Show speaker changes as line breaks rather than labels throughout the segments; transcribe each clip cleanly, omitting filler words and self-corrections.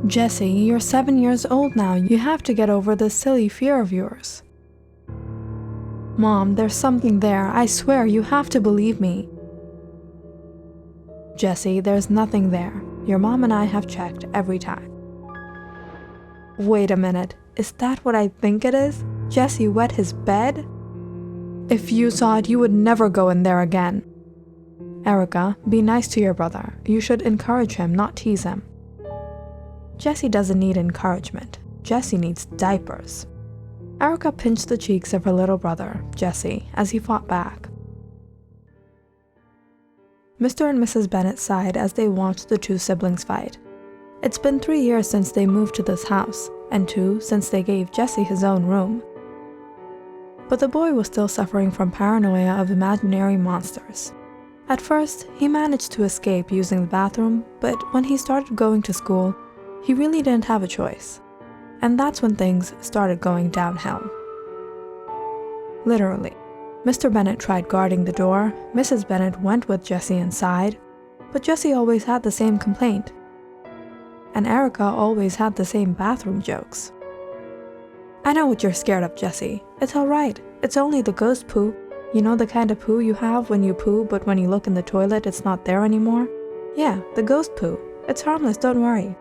Jesse, you're 7 years old now. You have to get over this silly fear of yours. Mom, there's something there. I swear, you have to believe me. Jesse, there's nothing there. Your mom and I have checked every time. Wait a minute. Is that what I think it is? Jesse wet his bed? If you saw it, you would never go in there again. Erica, be nice to your brother. You should encourage him, not tease him. Jesse doesn't need encouragement. Jesse needs diapers. Erica pinched the cheeks of her little brother, Jesse, as he fought back. Mr. and Mrs. Bennet sighed as they watched the two siblings fight. It's been 3 years since they moved to this house, and 2 since they gave Jesse his own room. But the boy was still suffering from paranoia of imaginary monsters. At first, he managed to escape using the bathroom, but when he started going to school, he really didn't have a choice. And that's when things started going downhill. Literally. Mr. Bennet tried guarding the door, Mrs. Bennet went with Jesse inside, but Jesse always had the same complaint. And Erica always had the same bathroom jokes. I know what you're scared of, Jesse. It's alright. It's only the ghost poo. You know the kind of poo you have when you poo, but when you look in the toilet, it's not there anymore? Yeah, the ghost poo. It's harmless, don't worry.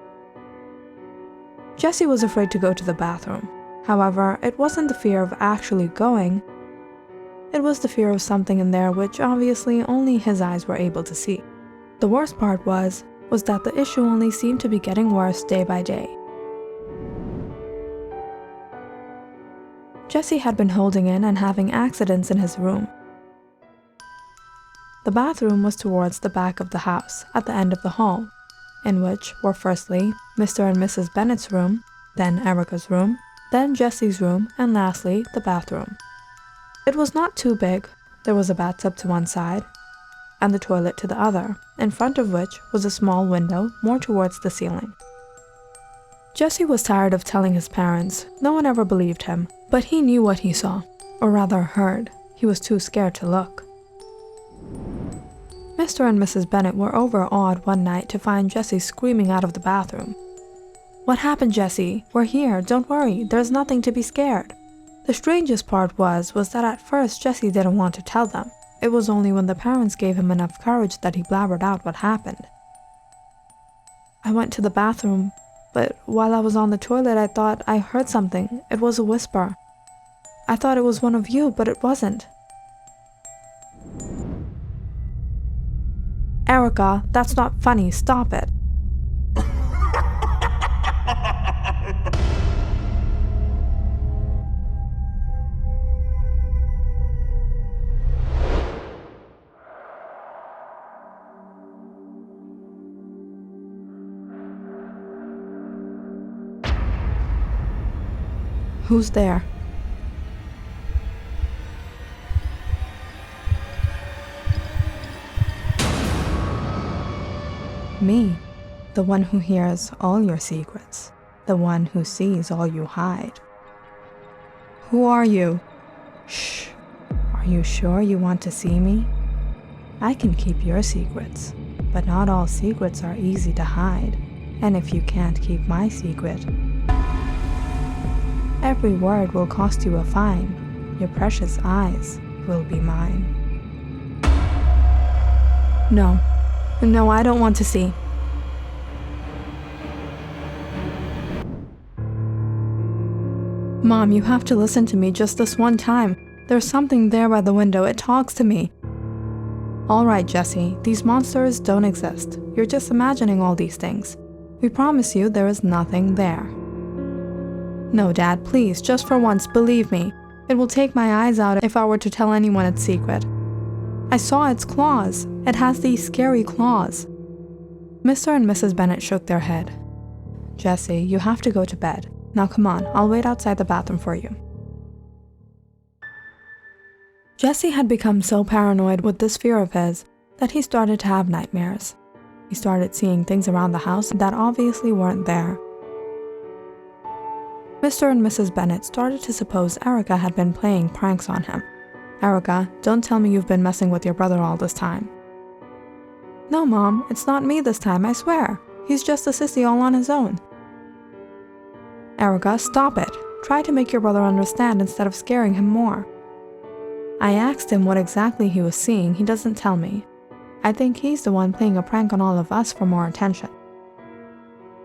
Jesse was afraid to go to the bathroom. However, it wasn't the fear of actually going. It was the fear of something in there which obviously only his eyes were able to see. The worst part was that the issue only seemed to be getting worse day by day. Jesse had been holding in and having accidents in his room. The bathroom was towards the back of the house, at the end of the hall, in which were firstly Mr. and Mrs. Bennet's room, then Erica's room, then Jesse's room, and lastly the bathroom. It was not too big. There was a bathtub to one side, and the toilet to the other, in front of which was a small window more towards the ceiling. Jesse was tired of telling his parents. No one ever believed him, but he knew what he saw, or rather heard. He was too scared to look. Mr. and Mrs. Bennet were overawed one night to find Jesse screaming out of the bathroom. What happened, Jesse? We're here, don't worry, there's nothing to be scared. The strangest part was that at first Jesse didn't want to tell them. It was only when the parents gave him enough courage that he blabbered out what happened. I went to the bathroom, but while I was on the toilet I thought I heard something. It was a whisper. I thought it was one of you, but it wasn't. Erica, that's not funny, stop it. Who's there? Me, the one who hears all your secrets, the one who sees all you hide. Who are you? Shh. Are you sure you want to see me? I can keep your secrets, but not all secrets are easy to hide. And if you can't keep my secret, every word will cost you a fine. Your precious eyes will be mine. No, I don't want to see. Mom, you have to listen to me just this one time. There's something there by the window. It talks to me. All right, Jesse, these monsters don't exist. You're just imagining all these things. We promise you there is nothing there. No, Dad, please, just for once, believe me. It will take my eyes out if I were to tell anyone its secret. I saw its claws. It has these scary claws. Mr. and Mrs. Bennet shook their head. Jesse, you have to go to bed. Now come on, I'll wait outside the bathroom for you. Jesse had become so paranoid with this fear of his that he started to have nightmares. He started seeing things around the house that obviously weren't there. Mr. and Mrs. Bennet started to suppose Erica had been playing pranks on him. Erica, don't tell me you've been messing with your brother all this time. No, Mom, it's not me this time, I swear. He's just a sissy all on his own. Erica, stop it. Try to make your brother understand instead of scaring him more. I asked him what exactly he was seeing. He doesn't tell me. I think he's the one playing a prank on all of us for more attention.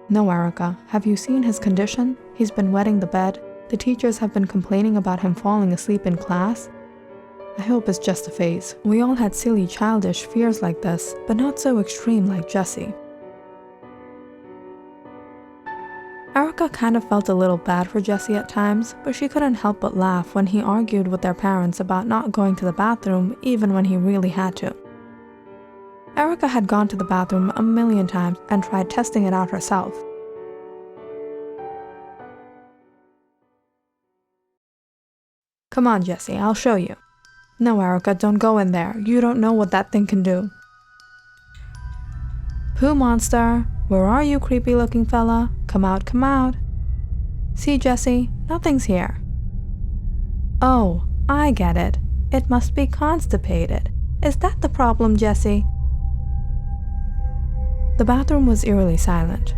No, Erica, have you seen his condition? He's been wetting the bed. The teachers have been complaining about him falling asleep in class. I hope it's just a phase. We all had silly, childish fears like this, but not so extreme like Jesse. Erica kind of felt a little bad for Jesse at times, but she couldn't help but laugh when he argued with their parents about not going to the bathroom even when he really had to. Erica had gone to the bathroom a million times and tried testing it out herself. Come on, Jesse, I'll show you. No, Erica, don't go in there. You don't know what that thing can do. Pooh monster, where are you, creepy-looking fella? Come out, come out. See, Jesse, nothing's here. Oh, I get it. It must be constipated. Is that the problem, Jesse? The bathroom was eerily silent.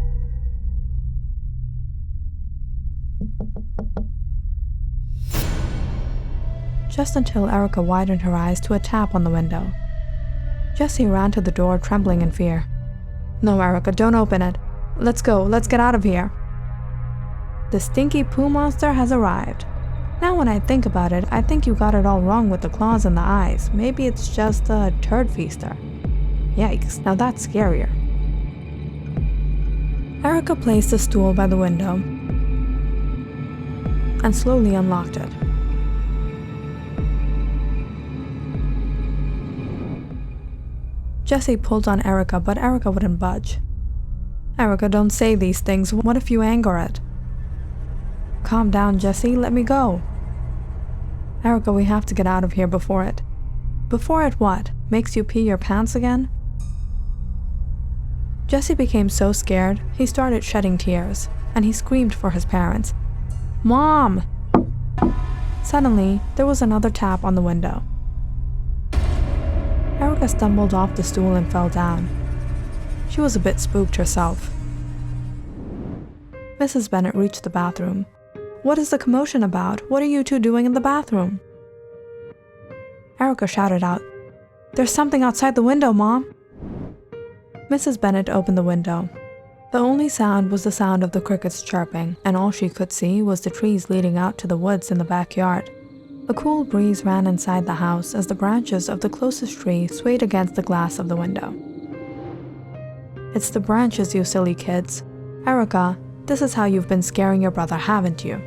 Just until Erica widened her eyes to a tap on the window. Jesse ran to the door, trembling in fear. No, Erica, don't open it. Let's go, let's get out of here. The stinky Pooh monster has arrived. Now when I think about it, I think you got it all wrong with the claws and the eyes. Maybe it's just a turd feaster. Yikes, now that's scarier. Erica placed a stool by the window and slowly unlocked it. Jesse pulled on Erica, but Erica wouldn't budge. Erica, don't say these things. What if you anger it? Calm down, Jesse. Let me go. Erica, we have to get out of here before it. Before it what? Makes you pee your pants again? Jesse became so scared, he started shedding tears, and he screamed for his parents. Mom! Suddenly, there was another tap on the window. Erica stumbled off the stool and fell down. She was a bit spooked herself. Mrs. Bennet reached the bathroom. What is the commotion about? What are you two doing in the bathroom? Erica shouted out, There's something outside the window, Mom! Mrs. Bennet opened the window. The only sound was the sound of the crickets chirping, and all she could see was the trees leading out to the woods in the backyard. A cool breeze ran inside the house as the branches of the closest tree swayed against the glass of the window. It's the branches, you silly kids. Erica, this is how you've been scaring your brother, haven't you?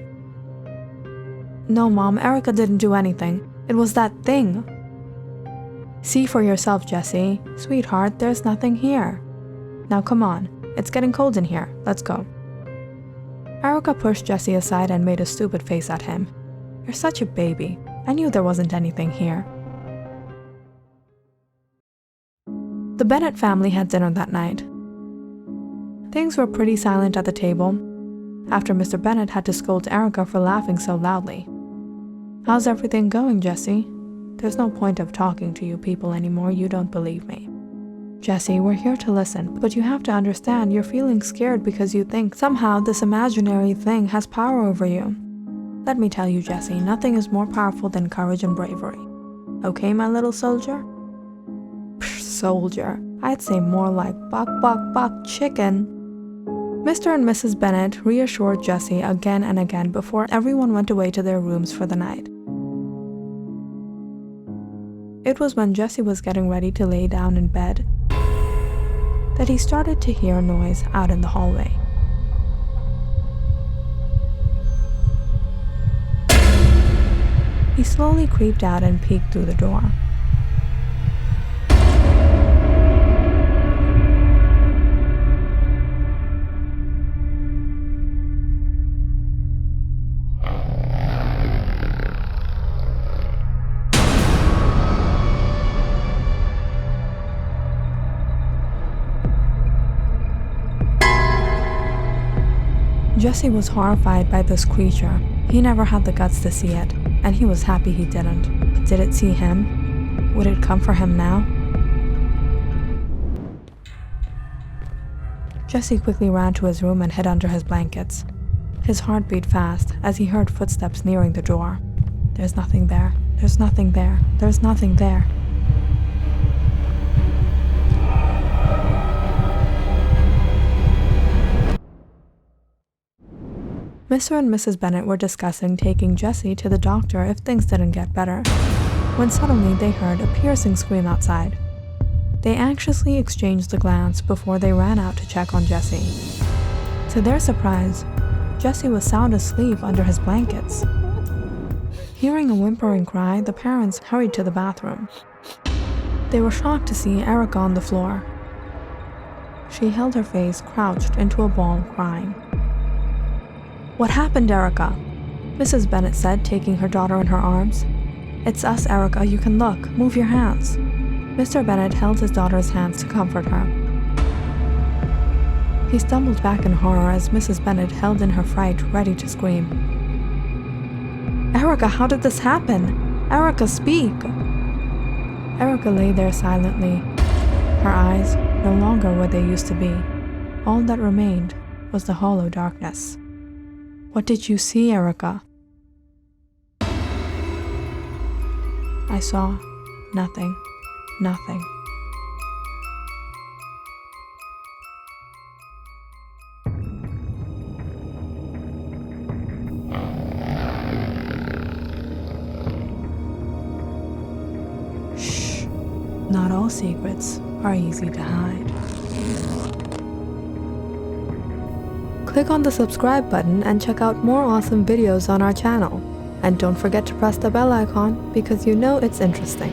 No, Mom, Erica didn't do anything. It was that thing. See for yourself, Jesse. Sweetheart, there's nothing here. Now come on, it's getting cold in here. Let's go. Erica pushed Jesse aside and made a stupid face at him. You're such a baby. I knew there wasn't anything here. The Bennet family had dinner that night. Things were pretty silent at the table, after Mr. Bennet had to scold Erica for laughing so loudly. How's everything going, Jesse? There's no point of talking to you people anymore, you don't believe me. Jesse, we're here to listen, but you have to understand you're feeling scared because you think somehow this imaginary thing has power over you. Let me tell you, Jesse, nothing is more powerful than courage and bravery. Okay, my little soldier? Psh, soldier. I'd say more like buck, buck, buck, chicken. Mr. and Mrs. Bennet reassured Jesse again and again before everyone went away to their rooms for the night. It was when Jesse was getting ready to lay down in bed that he started to hear a noise out in the hallway. He slowly creeped out and peeked through the door. Jesse was horrified by this creature. He never had the guts to see it, and he was happy he didn't. But did it see him? Would it come for him now? Jesse quickly ran to his room and hid under his blankets. His heart beat fast as he heard footsteps nearing the door. There's nothing there. There's nothing there. There's nothing there. Mr. and Mrs. Bennet were discussing taking Jessie to the doctor if things didn't get better, when suddenly they heard a piercing scream outside. They anxiously exchanged a glance before they ran out to check on Jessie. To their surprise, Jessie was sound asleep under his blankets. Hearing a whimpering cry, the parents hurried to the bathroom. They were shocked to see Erica on the floor. She held her face crouched into a ball, crying. "What happened, Erica?" Mrs. Bennet said, taking her daughter in her arms. "It's us, Erica. You can look. Move your hands." Mr. Bennet held his daughter's hands to comfort her. He stumbled back in horror as Mrs. Bennet held in her fright, ready to scream. "Erica, how did this happen? Erica, speak!" Erica lay there silently. Her eyes no longer where they used to be. All that remained was the hollow darkness. "What did you see, Erica?" "I saw nothing. Nothing." Shh. Not all secrets are easy to hide. Click on the subscribe button and check out more awesome videos on our channel. And don't forget to press the bell icon because you know it's interesting.